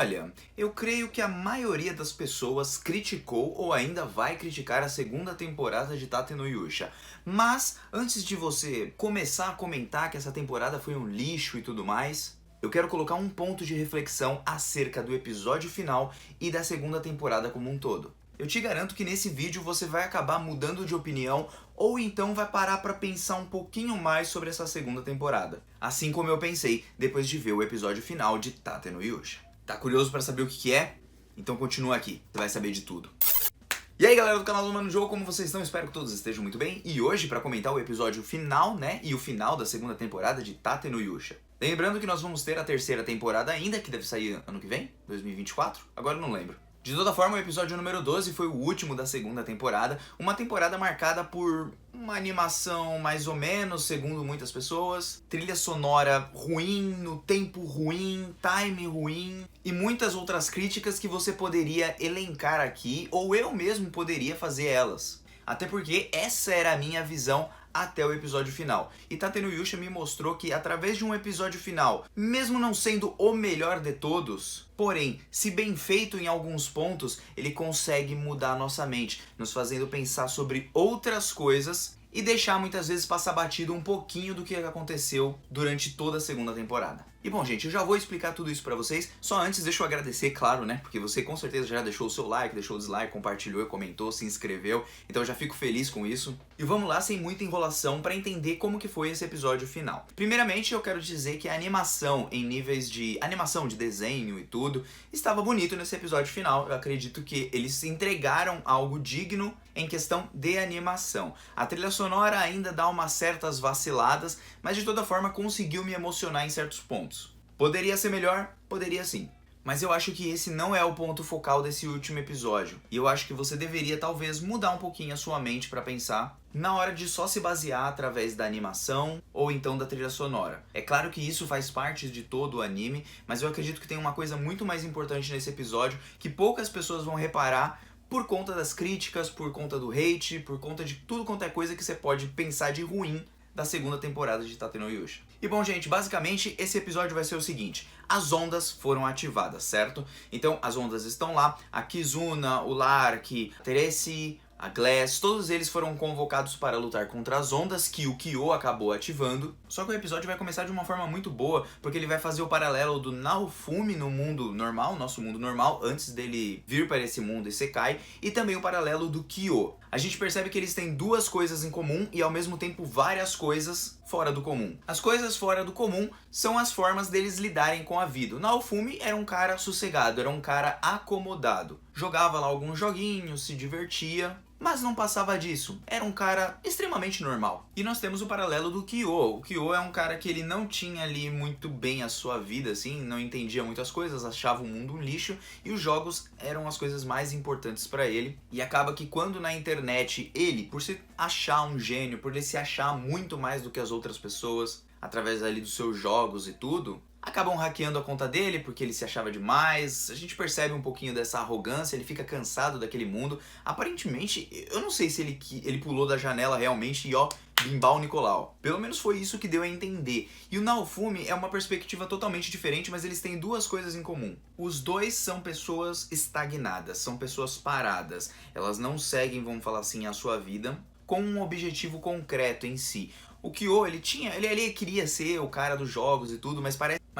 Olha, eu creio que a maioria das pessoas criticou ou ainda vai criticar a segunda temporada de Tate no Yusha. Mas, antes de você começar a comentar que essa temporada foi um lixo e tudo mais, eu quero colocar um ponto de reflexão acerca do episódio final e da segunda temporada como um todo. Eu te garanto que nesse vídeo você vai acabar mudando de opinião ou então vai parar pra pensar um pouquinho mais sobre essa segunda temporada. Assim como eu pensei depois de ver o episódio final de Tate no Yusha. Tá curioso pra saber o que é? Então continua aqui, você vai saber de tudo. E aí galera do canal do Mano Jogo, como vocês estão? Espero que todos estejam muito bem. E hoje pra comentar o episódio final, e o final da segunda temporada de Tate no Yusha. Lembrando que nós vamos ter a terceira temporada ainda, que deve sair ano que vem, 2024, agora eu não lembro. De toda forma, o episódio número 12 foi o último da segunda temporada, uma temporada marcada por uma animação mais ou menos, segundo muitas pessoas, trilha sonora ruim, no tempo ruim, time ruim e muitas outras críticas que você poderia elencar aqui, ou eu mesmo poderia fazer elas. Até porque essa era a minha visão até o episódio final. E Tate no Yusha me mostrou que através de um episódio final, mesmo não sendo o melhor de todos, porém, se bem feito em alguns pontos, ele consegue mudar a nossa mente, nos fazendo pensar sobre outras coisas e deixar muitas vezes passar batido um pouquinho do que aconteceu durante toda a segunda temporada. E bom, gente, eu já vou explicar tudo isso pra vocês, só antes deixa eu agradecer, claro, porque você com certeza já deixou o seu like, deixou o dislike, compartilhou, comentou, se inscreveu, então eu já fico feliz com isso. E vamos lá, sem muita enrolação, pra entender como que foi esse episódio final. Primeiramente, eu quero dizer que a animação, em níveis de animação, de desenho e tudo, estava bonito nesse episódio final. Eu acredito que eles entregaram algo digno em questão de animação. A trilha sonora ainda dá umas certas vaciladas, mas de toda forma conseguiu me emocionar em certos pontos. Poderia ser melhor? Poderia sim. Mas eu acho que esse não é o ponto focal desse último episódio. E eu acho que você deveria talvez mudar um pouquinho a sua mente pra pensar na hora de só se basear através da animação ou então da trilha sonora. É claro que isso faz parte de todo o anime, mas eu acredito que tem uma coisa muito mais importante nesse episódio que poucas pessoas vão reparar por conta das críticas, por conta do hate, por conta de tudo quanto é coisa que você pode pensar de ruim da segunda temporada de Tate no Yusha. E bom, gente, basicamente esse episódio vai ser o seguinte: as ondas foram ativadas, certo? Então as ondas estão lá, a Kizuna, o Lark, a Teresi, a Glass, todos eles foram convocados para lutar contra as ondas que o Kyo acabou ativando. Só que o episódio vai começar de uma forma muito boa, porque ele vai fazer o paralelo do Naofumi no mundo normal, nosso mundo normal, antes dele vir para esse mundo Isekai, e também o paralelo do Kyo. A gente percebe que eles têm duas coisas em comum e ao mesmo tempo várias coisas fora do comum. As coisas fora do comum são as formas deles lidarem com a vida. O Naofumi era um cara sossegado, era um cara acomodado. Jogava lá alguns joguinhos, se divertia, mas não passava disso. Era um cara extremamente normal. E nós temos o paralelo do Kyo. O Kyo é um cara que ele não tinha ali muito bem a sua vida, assim, não entendia muitas coisas, achava o mundo um lixo, e os jogos eram as coisas mais importantes pra ele. E acaba que quando na internet ele, por se achar um gênio, por ele se achar muito mais do que as outras pessoas, através ali dos seus jogos e tudo, acabam hackeando a conta dele porque ele se achava demais. A gente percebe um pouquinho dessa arrogância, ele fica cansado daquele mundo. Aparentemente, eu não sei se ele pulou da janela realmente e bimbau Nicolau. Pelo menos foi isso que deu a entender. E o Naofumi é uma perspectiva totalmente diferente, mas eles têm duas coisas em comum. Os dois são pessoas estagnadas, são pessoas paradas. Elas não seguem, vamos falar assim, a sua vida com um objetivo concreto em si. O Kyo, ele queria ser o cara dos jogos e tudo, mas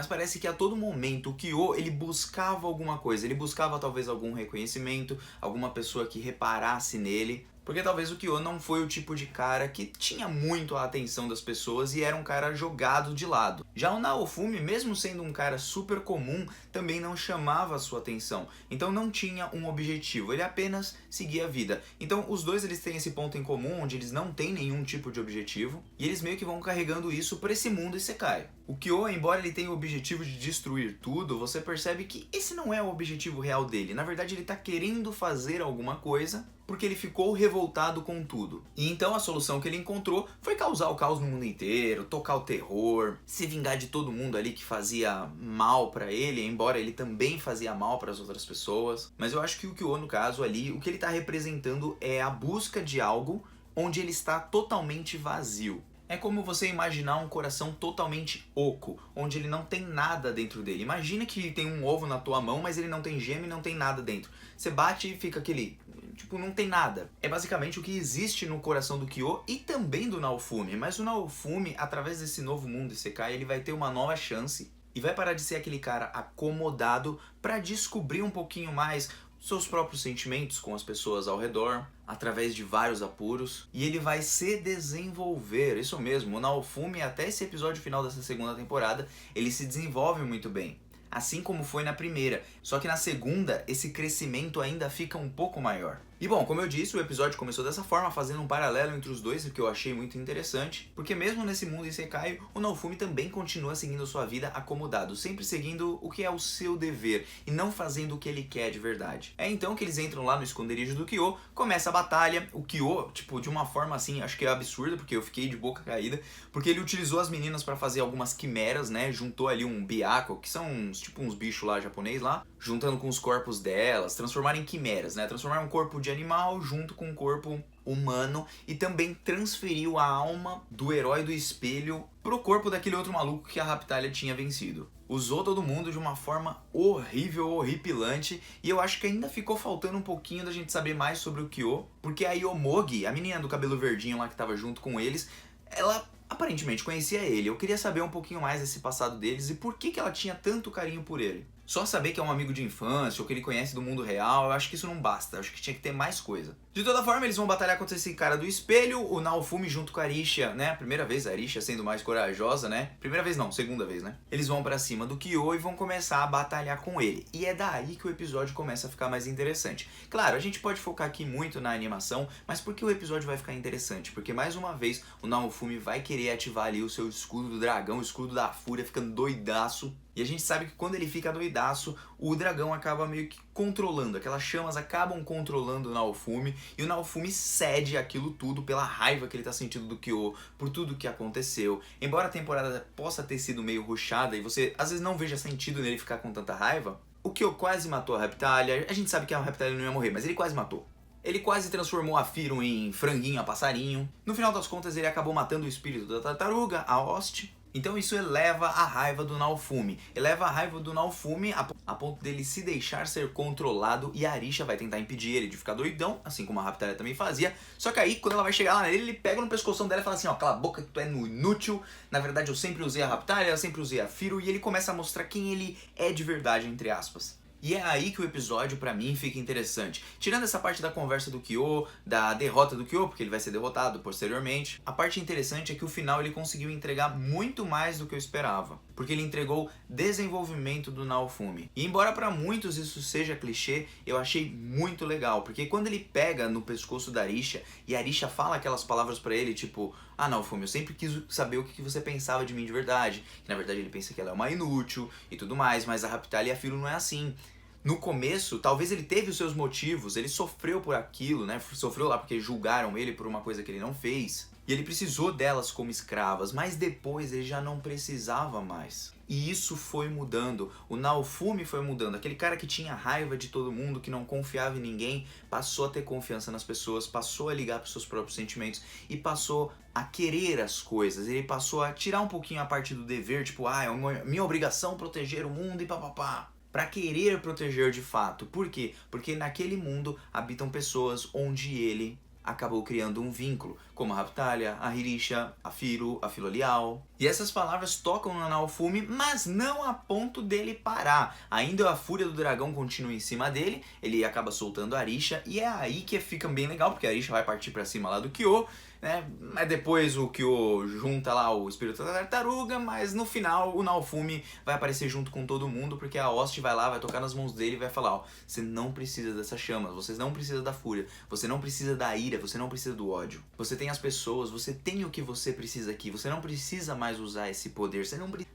parece que a todo momento o Kyo, ele buscava alguma coisa, ele buscava talvez algum reconhecimento, alguma pessoa que reparasse nele, porque talvez o Kyo não foi o tipo de cara que tinha muito a atenção das pessoas e era um cara jogado de lado. Já o Naofumi, mesmo sendo um cara super comum, também não chamava a sua atenção, então não tinha um objetivo, ele apenas seguia a vida. Então os dois eles têm esse ponto em comum, onde eles não têm nenhum tipo de objetivo, e eles meio que vão carregando isso para esse mundo Isekai. O Kyo, embora ele tenha o objetivo de destruir tudo, você percebe que esse não é o objetivo real dele. Na verdade, ele tá querendo fazer alguma coisa porque ele ficou revoltado com tudo. E então a solução que ele encontrou foi causar o caos no mundo inteiro, tocar o terror, se vingar de todo mundo ali que fazia mal pra ele, embora ele também fazia mal para as outras pessoas. Mas eu acho que o Kyo, no caso ali, o que ele tá representando é a busca de algo onde ele está totalmente vazio. É como você imaginar um coração totalmente oco, onde ele não tem nada dentro dele. Imagina que tem um ovo na tua mão, mas ele não tem gema e não tem nada dentro. Você bate e fica aquele... tipo, não tem nada. É basicamente o que existe no coração do Kyo e também do Naofumi. Mas o Naofumi, através desse novo mundo Isekai, ele vai ter uma nova chance e vai parar de ser aquele cara acomodado para descobrir um pouquinho mais seus próprios sentimentos com as pessoas ao redor, através de vários apuros, e ele vai se desenvolver. Isso mesmo, o Naofumi, até esse episódio final dessa segunda temporada, ele se desenvolve muito bem, assim como foi na primeira, só que na segunda esse crescimento ainda fica um pouco maior. E bom, como eu disse, o episódio começou dessa forma, fazendo um paralelo entre os dois, o que eu achei muito interessante, porque mesmo nesse mundo Isekai, o Naofumi também continua seguindo sua vida acomodado, sempre seguindo o que é o seu dever, e não fazendo o que ele quer de verdade. É então que eles entram lá no esconderijo do Kyo, começa a batalha, o Kyo, tipo, de uma forma assim, acho que é absurda, porque eu fiquei de boca caída, porque ele utilizou as meninas para fazer algumas quimeras, né, juntou ali um Byakko, que são uns, tipo uns bichos lá, japonês lá, juntando com os corpos delas, transformaram em quimeras, né, transformaram um corpo de animal junto com um corpo humano e também transferiu a alma do herói do espelho pro corpo daquele outro maluco que a Raptalia tinha vencido. Usou todo mundo de uma forma horrível, horripilante, e eu acho que ainda ficou faltando um pouquinho da gente saber mais sobre o Kyo, porque a Yomogi, a menina do cabelo verdinho lá que tava junto com eles, ela aparentemente conhecia ele. Eu queria saber um pouquinho mais desse passado deles e por que ela tinha tanto carinho por ele. Só saber que é um amigo de infância ou que ele conhece do mundo real, eu acho que isso não basta, eu acho que tinha que ter mais coisa. De toda forma, eles vão batalhar contra esse cara do espelho, o Naofumi junto com a Arisha, né? Primeira vez a Arisha sendo mais corajosa, né? Primeira vez não, segunda vez, né? Eles vão pra cima do Kyo e vão começar a batalhar com ele. E é daí que o episódio começa a ficar mais interessante. Claro, a gente pode focar aqui muito na animação, mas por que o episódio vai ficar interessante? Porque mais uma vez o Naofumi vai querer ativar ali o seu escudo do dragão, o escudo da fúria, ficando doidaço. E a gente sabe que quando ele fica doidaço, o dragão acaba meio que controlando, aquelas chamas acabam controlando o Naofumi, e o Naofumi cede aquilo tudo pela raiva que ele tá sentindo do Kyo, por tudo que aconteceu. Embora a temporada possa ter sido meio rushada e você às vezes não veja sentido nele ficar com tanta raiva, o Kyo quase matou a Raptalia. A gente sabe que a Raptalia não ia morrer, mas ele quase matou. Ele quase transformou a Firo em franguinho a passarinho. No final das contas, ele acabou matando o espírito da tartaruga, a Host. Então isso eleva a raiva do Naofumi. Eleva a raiva do Naofumi a ponto dele se deixar ser controlado, e a Arisha vai tentar impedir ele de ficar doidão, assim como a Raptalia também fazia. Só que aí, quando ela vai chegar lá nele, ele pega no pescoção dela e fala assim, ó, cala a boca que tu é inútil. Na verdade, eu sempre usei a Raptalia, eu sempre usei a Firo, e ele começa a mostrar quem ele é de verdade, entre aspas. E é aí que o episódio, pra mim, fica interessante. Tirando essa parte da conversa do Kyo, da derrota do Kyo, porque ele vai ser derrotado posteriormente, a parte interessante é que o final ele conseguiu entregar muito mais do que eu esperava. Porque ele entregou desenvolvimento do Naofumi. E embora pra muitos isso seja clichê, eu achei muito legal. Porque quando ele pega no pescoço da Arisha, e a Arisha fala aquelas palavras pra ele, tipo... Ah, Naofumi, eu sempre quis saber o que você pensava de mim de verdade. Que na verdade ele pensa que ela é uma inútil e tudo mais, mas a Raptalia e a Firo não é assim. No começo, talvez ele teve os seus motivos, ele sofreu por aquilo, né? Sofreu lá porque julgaram ele por uma coisa que ele não fez. E ele precisou delas como escravas, mas depois ele já não precisava mais. E isso foi mudando, o Naofumi foi mudando. Aquele cara que tinha raiva de todo mundo, que não confiava em ninguém, passou a ter confiança nas pessoas, passou a ligar para os seus próprios sentimentos e passou a querer as coisas. Ele passou a tirar um pouquinho a parte do dever, tipo, é minha obrigação proteger o mundo e papapá. Para querer proteger de fato. Por quê? Porque naquele mundo habitam pessoas onde ele acabou criando um vínculo, como a Raptalia, a Arisha, a Firo, a Filolial. E essas palavras tocam no Naofumi, mas não a ponto dele parar. Ainda a fúria do dragão continua em cima dele, ele acaba soltando a Arisha, e é aí que fica bem legal, porque a Arisha vai partir pra cima lá do Kyo, né? Mas depois o Kyo junta lá o espírito da tartaruga, mas no final o Naofumi vai aparecer junto com todo mundo, porque a Host vai lá, vai tocar nas mãos dele e vai falar, ó, você não precisa dessas chamas, você não precisa da fúria, você não precisa da ira, você não precisa do ódio. Você tem as pessoas, você tem o que você precisa aqui, você não precisa mais usar esse poder,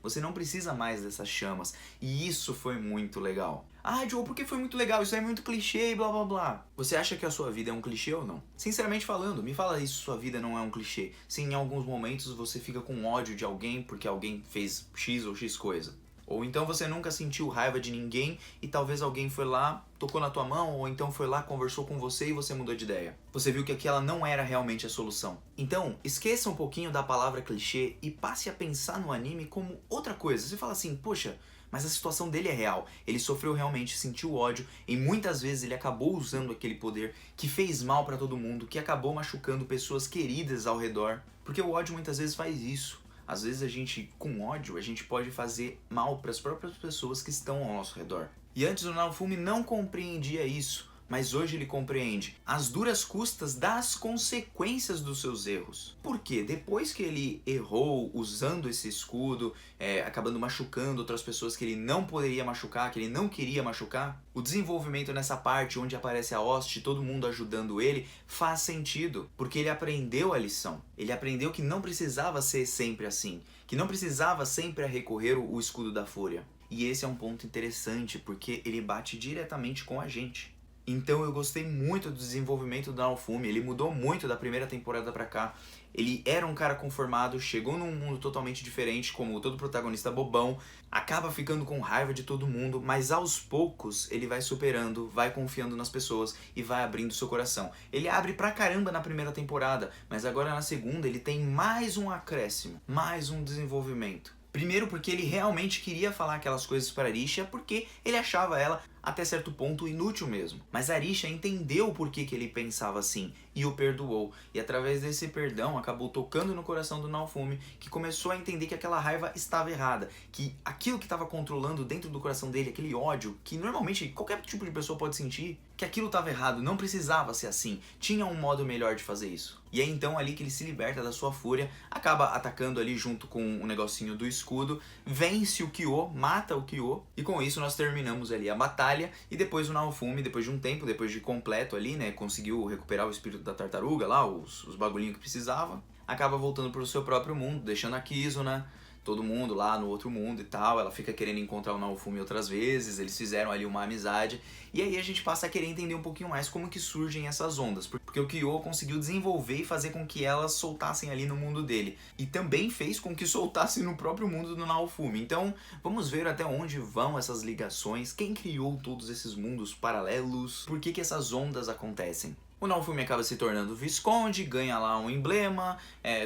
você não precisa mais dessas chamas. E isso foi muito legal. Ah, Joe, por que foi muito legal? Isso é muito clichê e blá blá blá. Você acha que a sua vida é um clichê ou não? Sinceramente falando, me fala isso, sua vida não é um clichê. Se em alguns momentos você fica com ódio de alguém porque alguém fez X ou X coisa. Ou então você nunca sentiu raiva de ninguém e talvez alguém foi lá, tocou na tua mão, ou então foi lá, conversou com você e você mudou de ideia. Você viu que aquela não era realmente a solução. Então, esqueça um pouquinho da palavra clichê e passe a pensar no anime como outra coisa. Você fala assim, poxa, mas a situação dele é real. Ele sofreu realmente, sentiu ódio e muitas vezes ele acabou usando aquele poder que fez mal pra todo mundo, que acabou machucando pessoas queridas ao redor. Porque o ódio muitas vezes faz isso. Às vezes a gente, com ódio, a gente pode fazer mal para as próprias pessoas que estão ao nosso redor. E antes o Naofumi não compreendia isso, mas hoje ele compreende as duras custas das consequências dos seus erros. Por quê? Depois que ele errou usando esse escudo, acabando machucando outras pessoas que ele não poderia machucar, que ele não queria machucar, o desenvolvimento nessa parte onde aparece a hoste, todo mundo ajudando ele, faz sentido, porque ele aprendeu a lição. Ele aprendeu que não precisava ser sempre assim, que não precisava sempre recorrer o escudo da fúria. E esse é um ponto interessante, porque ele bate diretamente com a gente. Então eu gostei muito do desenvolvimento do Naofumi, ele mudou muito da primeira temporada pra cá. Ele era um cara conformado, chegou num mundo totalmente diferente, como todo protagonista bobão, acaba ficando com raiva de todo mundo, mas aos poucos ele vai superando, vai confiando nas pessoas e vai abrindo seu coração. Ele abre pra caramba na primeira temporada, mas agora na segunda ele tem mais um acréscimo, mais um desenvolvimento. Primeiro porque ele realmente queria falar aquelas coisas para Arisha, porque ele achava ela até certo ponto inútil mesmo. Mas Arisha entendeu por que ele pensava assim e o perdoou. E através desse perdão acabou tocando no coração do Naofumi, que começou a entender que aquela raiva estava errada, que aquilo que estava controlando dentro do coração dele, aquele ódio, que normalmente qualquer tipo de pessoa pode sentir, que aquilo estava errado, não precisava ser assim, tinha um modo melhor de fazer isso. E é então ali que ele se liberta da sua fúria, acaba atacando ali junto com o negocinho do escudo, vence o Kyo, mata o Kyo, e com isso nós terminamos ali a batalha, e depois o Naofumi, depois de um tempo, depois de completo ali, né, conseguiu recuperar o espírito da tartaruga lá, os bagulhinhos que precisava, acaba voltando pro seu próprio mundo, deixando a Kizuna, todo mundo lá no outro mundo e tal, ela fica querendo encontrar o Naofumi outras vezes, eles fizeram ali uma amizade, e aí a gente passa a querer entender um pouquinho mais como que surgem essas ondas, porque o Kyo conseguiu desenvolver e fazer com que elas soltassem ali no mundo dele, e também fez com que soltassem no próprio mundo do Naofumi. Então vamos ver até onde vão essas ligações, quem criou todos esses mundos paralelos, por que essas ondas acontecem. O Naofumi acaba se tornando Visconde, ganha lá um emblema,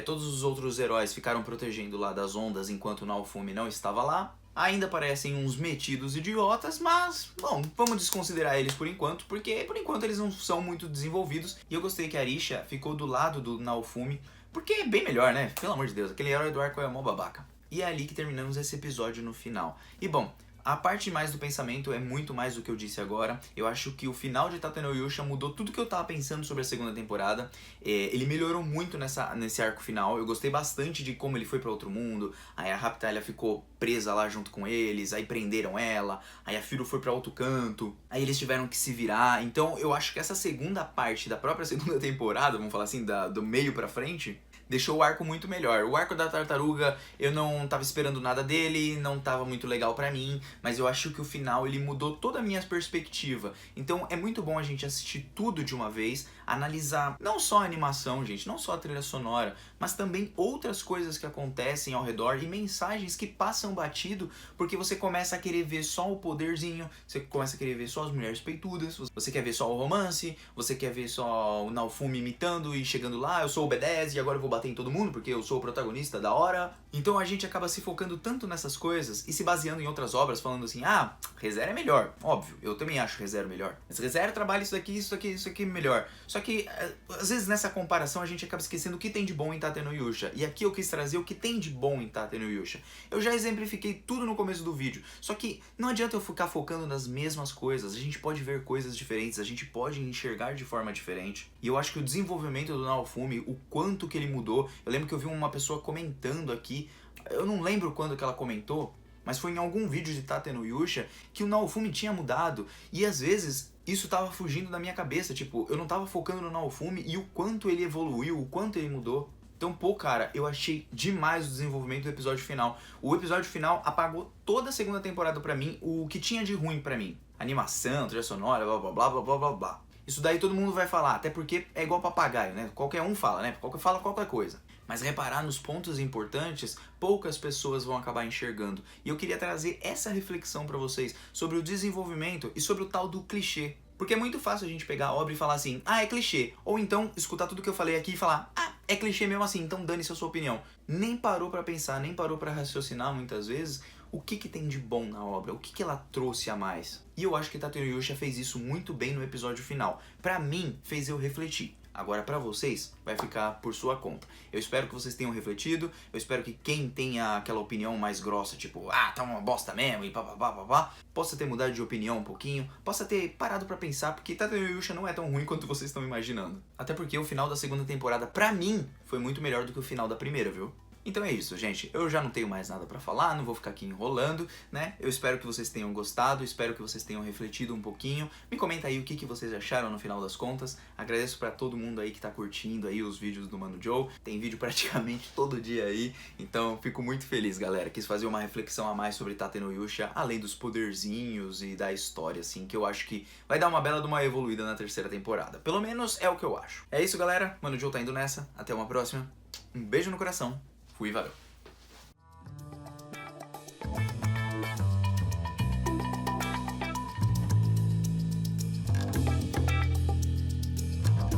todos os outros heróis ficaram protegendo lá das ondas enquanto o Naofumi não estava lá. Ainda parecem uns metidos idiotas, mas, bom, vamos desconsiderar eles por enquanto, porque por enquanto eles não são muito desenvolvidos. E eu gostei que a Arisha ficou do lado do Naofumi, porque é bem melhor, né? Pelo amor de Deus, aquele herói do arco é mó babaca. E é ali que terminamos esse episódio no final. E bom, a parte mais do pensamento é muito mais do que eu disse agora. Eu acho que o final de Tate no Yusha mudou tudo que eu tava pensando sobre a segunda temporada. Ele melhorou muito nesse arco final. Eu gostei bastante de como ele foi pra outro mundo. Aí a Raptalia ficou presa lá junto com eles. Aí prenderam ela. Aí a Firo foi pra outro canto. Aí eles tiveram que se virar. Então eu acho que essa segunda parte da própria segunda temporada, vamos falar assim, do meio pra frente, deixou o arco muito melhor. O arco da tartaruga, eu não tava esperando nada dele, não tava muito legal pra mim, mas eu acho que o final ele mudou toda a minha perspectiva. Então é muito bom a gente assistir tudo de uma vez, analisar não só a animação, gente, não só a trilha sonora, mas também outras coisas que acontecem ao redor e mensagens que passam batido, porque você começa a querer ver só o poderzinho, você começa a querer ver só as mulheres peitudas, você quer ver só o romance, você quer ver só o Naofumi imitando e chegando lá, eu sou o B10 e agora eu vou bater em todo mundo porque eu sou o protagonista da hora. Então a gente acaba se focando tanto nessas coisas e se baseando em outras obras, falando assim, ah, ReZero é melhor. Óbvio, eu também acho ReZero melhor. Mas ReZero trabalha isso aqui, isso aqui, isso aqui melhor. Só que, às vezes nessa comparação a gente acaba esquecendo o que tem de bom em Tate no Yusha. E aqui eu quis trazer o que tem de bom em Tate no Yusha. Eu já exemplifiquei tudo no começo do vídeo. Só que não adianta eu ficar focando nas mesmas coisas. A gente pode ver coisas diferentes, a gente pode enxergar de forma diferente. E eu acho que o desenvolvimento do Naofumi, o quanto que ele mudou. Eu lembro que eu vi uma pessoa comentando aqui, eu não lembro quando que ela comentou, mas foi em algum vídeo de Tate no Yusha que o Naofumi tinha mudado. E às vezes isso tava fugindo da minha cabeça, tipo, eu não tava focando no Naofumi e o quanto ele evoluiu, o quanto ele mudou. Então, pô, cara, eu achei demais o desenvolvimento do episódio final. O episódio final apagou toda a segunda temporada pra mim, o que tinha de ruim pra mim. Animação, trilha sonora, blá blá blá blá blá blá blá. Isso daí todo mundo vai falar, até porque é igual papagaio, né? Qualquer um fala, né? Fala qualquer coisa. Mas reparar nos pontos importantes, poucas pessoas vão acabar enxergando. E eu queria trazer essa reflexão pra vocês sobre o desenvolvimento e sobre o tal do clichê. Porque é muito fácil a gente pegar a obra e falar assim, ah, é clichê. Ou então escutar tudo que eu falei aqui e falar, ah, é clichê mesmo assim, então dane-se a sua opinião. Nem parou pra pensar, nem parou pra raciocinar muitas vezes o que tem de bom na obra, o que ela trouxe a mais. E eu acho que Tatenoyusha fez isso muito bem no episódio final. Pra mim, fez eu refletir. Agora pra vocês, vai ficar por sua conta. Eu espero que vocês tenham refletido, eu espero que quem tenha aquela opinião mais grossa, tipo, ah, tá uma bosta mesmo e papapá, possa ter mudado de opinião um pouquinho, possa ter parado pra pensar, porque Tatenoyusha não é tão ruim quanto vocês estão imaginando. Até porque o final da segunda temporada, pra mim, foi muito melhor do que o final da primeira, viu? Então é isso, gente. Eu já não tenho mais nada pra falar, não vou ficar aqui enrolando, né? Eu espero que vocês tenham gostado, espero que vocês tenham refletido um pouquinho. Me comenta aí o que vocês acharam no final das contas. Agradeço pra todo mundo aí que tá curtindo aí os vídeos do Mano Joe. Tem vídeo praticamente todo dia aí, então fico muito feliz, galera. Quis fazer uma reflexão a mais sobre Tatenoyusha, além dos poderzinhos e da história, assim, que eu acho que vai dar uma bela de uma evoluída na terceira temporada. Pelo menos é o que eu acho. É isso, galera. Mano Joe tá indo nessa. Até uma próxima. Um beijo no coração. Fui, valeu.